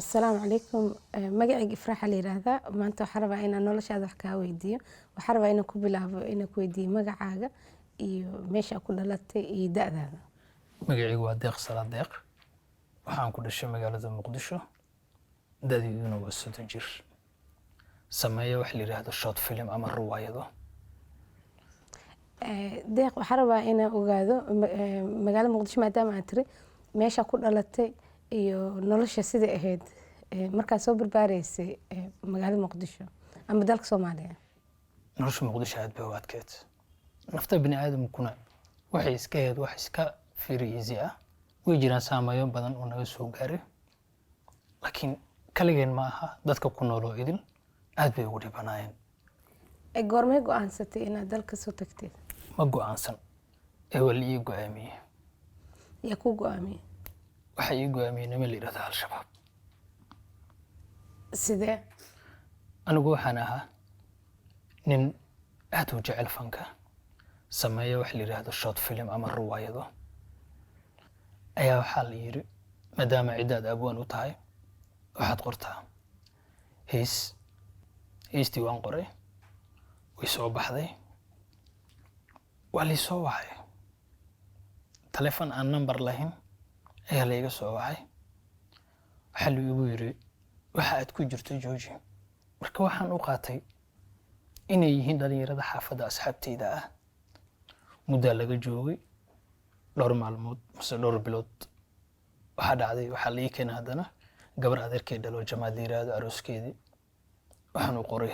السلام عليكم magacayga Ifraax la yiraahdaa maanta waxaan rabaa inaan noloshaada wax ka weydiiyo waxaan rabaa inaan ku bilaabo inaan ku weydiiyo magacaaga iyo meesha ku dhalatay iyo da'daada magacaygu waa Deeq Salaad Deeq waxaan ku dhashay magaalada Muqdisho da'dayduna waa 30 jir sameeyo wax la yiraahdo short film ama riwaayado Deeq waxaan rabaa inaan ogaado magaalada Muqdisho maadaama aad tiri meesha ku dhalatay iyo nolosha sida ahayd markaa soo barbaareysay magaalada Muqdisho ama dalka Soomaaliya nolosha Muqdisho aad bay u adkeyd nafta bini aadamkuna waxay iska ahayd wax iska firiisi ah way jiraan saameeyo badan oo naga soo gaaray laakiin kaligeen ma aha dadka ku nool oo idin aad bay ugu dhibanaayeen goormee go'aansatay inaad dalka soo tagtay ma go'aansan wali ii go'aamiyay yaa ku go'aamiyay waxa ii go'aamiyay niman la yiraahdo Al-Shabaab sidee anigu waxaan ahaa nin aad u jecel fanka sameeyo wax la yiraahdo short film ama riwaayado ayaa waxaa la yiri maadaama cidaad abwaan u tahay waxaad qortaa heestii waan qoray way soo baxday waa la soo wacay telefoon aan number lahayn ayaa la iga soo wacay waxa la igu yiri waxa aad ku jirto jooji marka waxaan u qaatay inay yihiin dhalinyarada xaafadda asxaabteyda ah muddo laga joogay dhowr maalmood mise dhowr bilood waxa dhacday waxa la ii keenay haddana gabar adeerkeed dhalo Jamaal la yiraahdo arooskeedii waxaan u qoray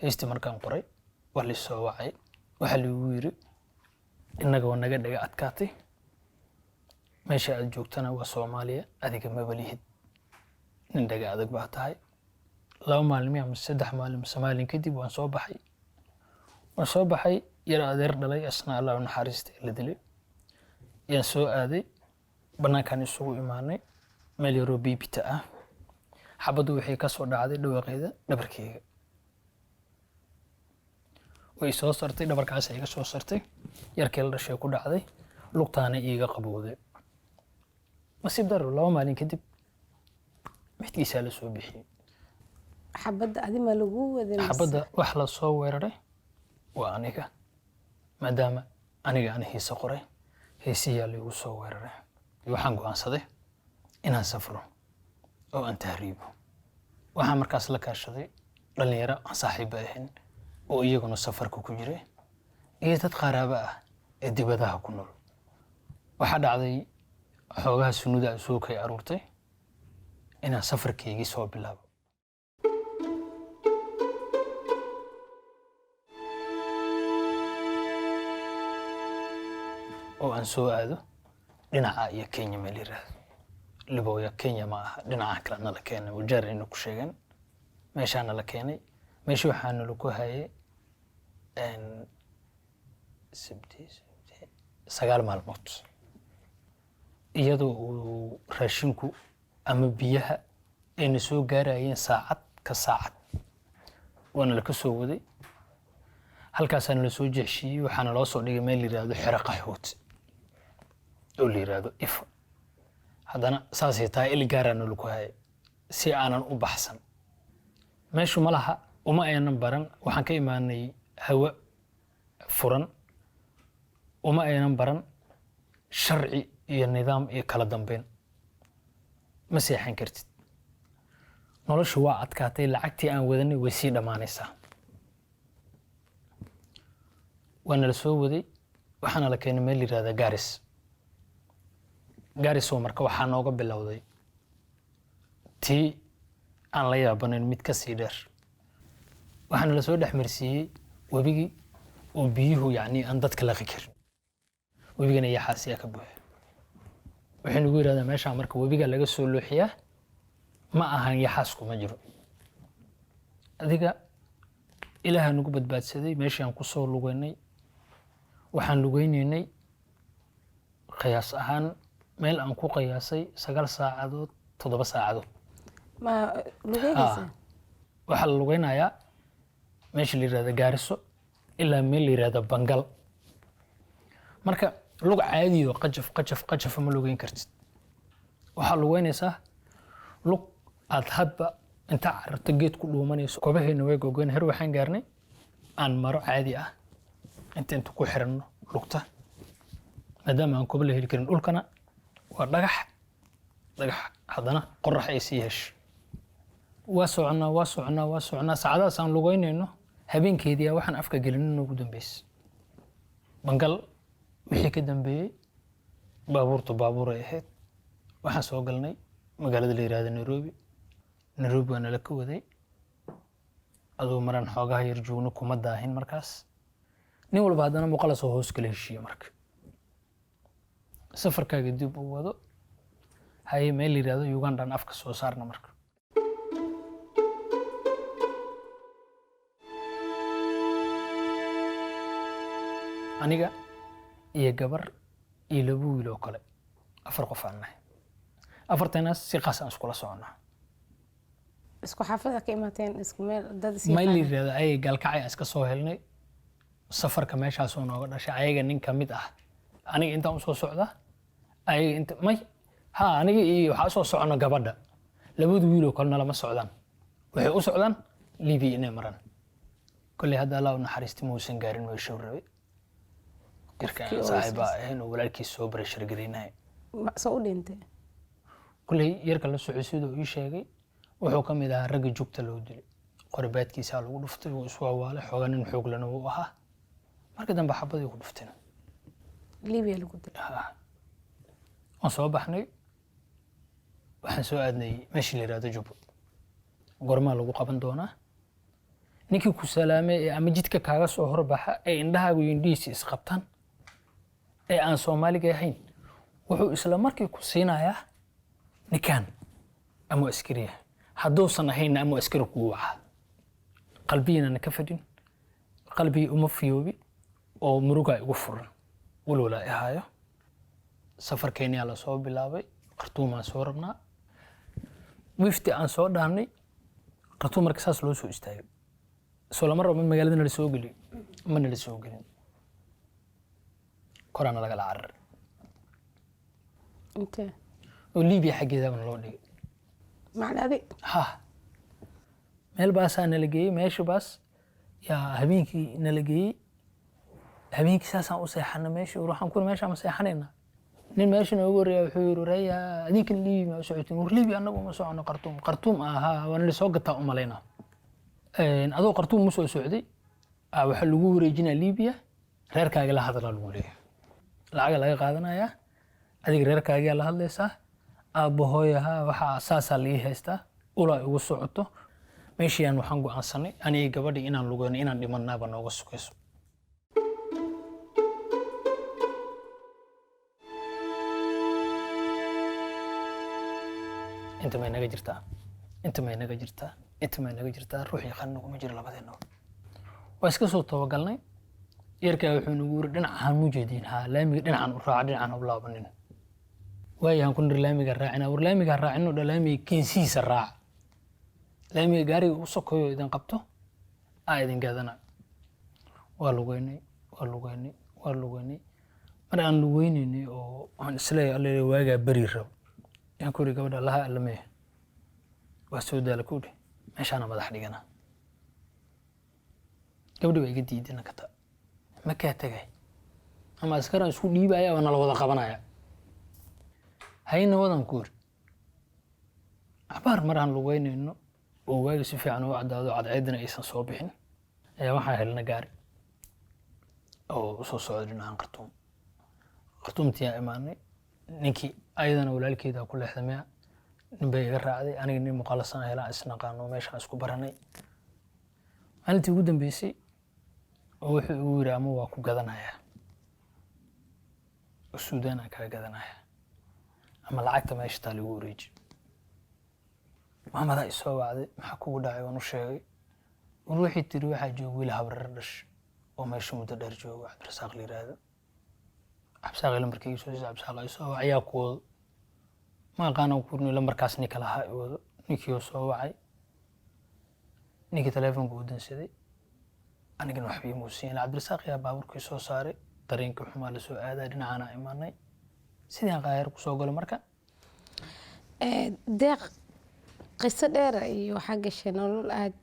heestii markaan qoray waa la soo wacay waxa la igu yiri inaga naga dhaga adkaatay meesha aad joogtana waa Soomaaliya adiga ma balihid nin dhaga adag baa tahay laba maalin ama saddex maalin Soomaaliya kadib waan soo baxay yar adeer dhalay asna Allah u naxariistay la dilay yaan soo aaday banaankan isugu imaanay meel yaro biibita ah xabadu waxay ka soo dhacday dhawaaqeeda dhabarkeyga way soo sartay dhabarkaas ay iga soo sartay yarkii la dhashay ku dhacday lugtaana iiga qabowday nasiib daro laba maalin kadib midkiisa la soo bixiyay xabada adima lagu waday xabada wax la soo weeraray waa aniga maadaama aniga aan heesa qoray heesiyaa la igu soo weeraray waxaan go'aansaday inaan safro oo aan tahriibo waxaan markaas la kaashaday dhalinyaro aan saaxiib ahayn oo iyaguna safarka ku jiray iyo dad qaraabo ah ee dibadaha ku nool waxa dhacday xoogaha sunnada soo kay aruurtay inaan safarkeygii soo bilaabo oo aan soo aado dhinaca iyo Kenya meel yiraahdo Libooya Kenya ma aha dhinaca kale la keenay wajaar inuu ku sheegan meeshaana la keenay meesha waxaana lagu hayay sagaal maalmood iyadoo uu raashinku ama biyaha ayna soo gaarayeen saacad ka saacad waana la ka soo waday halkaasana la soo jeexshiyay waxaana loo soo dhigay meel yiraahdo xero qaxoot oo la yiraahdo Ifa haddana saasay tahay il gaarana lagu hayay si aanan u baxsan meeshu ma laha uma aynan baran waxaan ka imaanay hawa furan uma aynan baran sharci iyo nidaam iyo kala dambeyn ma seexan kartid noloshu waa adkaatay lacagtii aan wadanay way sii dhamaanaysaa waana la soo waday waxaana la keenay meel yiraahdo Gaaris oo marka waxaa nooga bilowday tii aan la yaabanayn mid ka sii dheer waxaana la soo dhaxmarsiiyay wabigi oo biyuhu yacni aan dadka la qikirin wabigana yaxaasiya ka buuxay waxaan ugu yiraahdaa meesha marka wabiga laga soo looxiyaa ma ahan yaxaas kuma jiro adiga ilaaha nagu badbaadsaday meeshaan ku soo lugeynay waxaan lugeynaynay qiyaas ahaan meel aan ku qiyaasay 9 saacadood 7 saacadood ma lugeynaysa waxa la lugeynayaa meesha la yiraahdo Gaariso ilaa meel la yiraahdo Bangal marka lug caadi oo qajaf ma lugeyn kartid waxa lugeynaysaa lug aad hadba inta cararta geed ku dhuumanayso kobaheena way gogoyn heer waxaan gaarnay aan maro caadi ah inta ku xiranno lugta maadaama aan kobo la heli karin dhulkana waa dhagax haddana qorax ay sii hesho waa soconaa saacadaas aan lugeynayno habeenkeedii waxaan afka gelin ugu dambeysay bangal wixii ka dambeeyay baabuur ay ahayd waxaan soo galnay magaalada la yiraahdo Nairobi waa nala ka waday adoo maran xoogaha yar joogno kuma daahin markaas nin walba haddana muuqaal soo hoos kala heshiiye marka safarkaaga dib u wado hay meel la yiraahdo Uganda afka soo saarna marka aniga iyo gabar iyo laba wiil oo kale 4 qof aan nahay afartanaas si qaas aan iskula soconaa isku xaafada ka imaateen isku meel dad si meel yiraahdo ay galkacay iska soo helnay safarka meeshaas oo nooga dhashay ayaga nin kamid ah aniga inta soo socda ay inta aniga iyo waxa soo socona gabadha labadu wiil oo kale lama socdaan waxay u socdaan Liibiya inay maraan kulli hada Allah naxariisti muusan gaarin way show rabay kirka saaxiiba inuu walaalkiis soo barashar gareynay soo u dhintay kulli yarka la socodsiido ii sheegay wuxuu kamid ahaa rag joogta loo dilay qorbaadkiisa lagu dhuftay oo isoo waale xooganin xoog lana uu ahaa marka dambe xabadii ku dhufteen Liibiya lagu dilay aan soo baxnay waxaan soo aadnay meeshii la yiraahdo Jubbo gorma lagu qaban doonaa ninkii ku salaamay ama jidka kaaga soo horbaxa ee indhahaagu indhiisi isqabtaan ee aan Soomaaliga ahayn wuxuu isla markii ku siinayaa nikan ama askariya hadduusan ahayn ama askari ku waxa qalbiyana ka fadhin qalbi uma fiyoobi oo muruga igu furan walwala ahaayo safarkeena la soo bilaabay Khartoum aan soo rabnaa wifti aan soo dhaanay Khartoum markaas saas loo soo istaagay soo lama rabo magaalada la soo geliyo mana la soo gelin korana laga la carar intee oo Liibiya xageeda loo dhigay macnaadi meel baas aan la geeyay meesha baas yaa habeenkii nala geeyay habeenkii saasaan u seexana meesha waxaan ku meesha ma seexanayna nin meesha noogu horeeyay wuxuu yiri raya adinka Liibiya ma socotin war Liibiya anagu ma socono Khartoum waan la soo gataa u maleynaa adoo Khartoum ma soo socday waxa lagu wareejinaa Liibiya reerkaaga la hadla lagu leeyahay lacag laga qaadanaya adiga reerkaaga la hadlaysaa aabahooyaha waxa asaasa la haystaa ula ugu socoto meeshii waxaan go'aansanay aniga gabadhi inaan lugeyno inaan dhimanaba nooga sugayso inta ma naga jirtaa ruux yaqaan kuma jiro labadeena waa iska soo tawagalnay yarkaa wuxuu nagu yiri dhinacan mu jeedin laamiga dhinacan u raac dhinacan u laabanin waayaan kun laamiga raacina war laamiga raacino dhalaamiga kinsiisa raac laamiga gaariga u sokoyo idan qabto idin gaadana waa lugeynay mar aan lugeynay oo aan isleeyahay alle waaga bari rab yaan ku gabadha laha almee waa soo daal ku dhig meeshaan madax dhigana gabadha way iga diidana kata ma ka tagay ama askaran isku dhiibaya wana la wada qabanaya hayna wadan kuur abaar maraan lugeynayno oo waaga si fiican u cadaado cadceedna aysan soo bixin ayaa waxaan helna gaari oo soo socday dhinacan Khartoumtiya imaanay ninkii ayadana walaalkeeda ku leexdamay nin bay iga raacday aniga nin muqallasan helaa isna qaano meesha isku baranay maalintii ugu dambeysay oo wuxuu ugu yiri ama waa ku gadanaya Suudaan ka gadanaya ama lacagta meesha taa lagu wareeji maamada isoo wacday maxaa kugu dhacay waan u sheegay ruuxii tiri waxa joogo wiil habrar dhash oo meesha muddo dheer joogo Cabdirasaaq la yiraahdo Cabdirasaaq lambarkii soo Cabdirasaaq isoo wacay ku ma aqaan ku lambarkaas ni kala haa wado ninkii soo wacay ninkii telefoonka u dansaday anigana wax bii muusin Cabdirasaaq yaa baaburkii soo saaray dareenka xumaa la soo aaday dhinacana imaanay sidii qaayar ku soo galo marka deeq qiso dheer iyo waxaa gashay nolol aad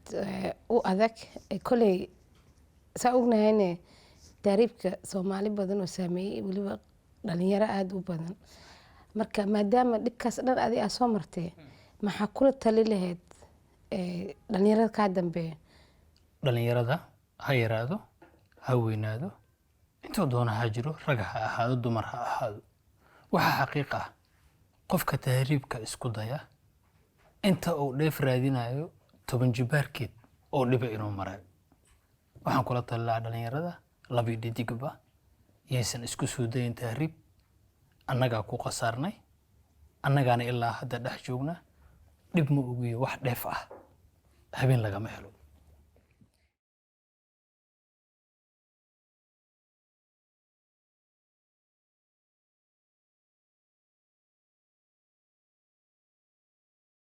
u adag koley saa ognahayne taariibka Soomaali badan oo saameeyay weliba dhalinyaro aad u badan marka maadaama dhibkaas dhan adi aa soo martay maxaa kula tali lahayd dhalinyarada kaa dambeeya dhalinyarada ha yaraado ha weynaado intuu doona ha jiro rag ha ahaado dumar ha ahaado waxa xaqiiq ah qofka tahriibka isku daya inta uu dheef raadinayo 10 jibaarkeed oo dhiba inuu maray waxaan kula talaa dhalinyarada laba dhidigba yeysan isku soo dayin tahriib annaga ku qasaarnay annagana ilaa hadda dhex joogna dhib ma ogiyo wax dheef ah habeen laga ma helo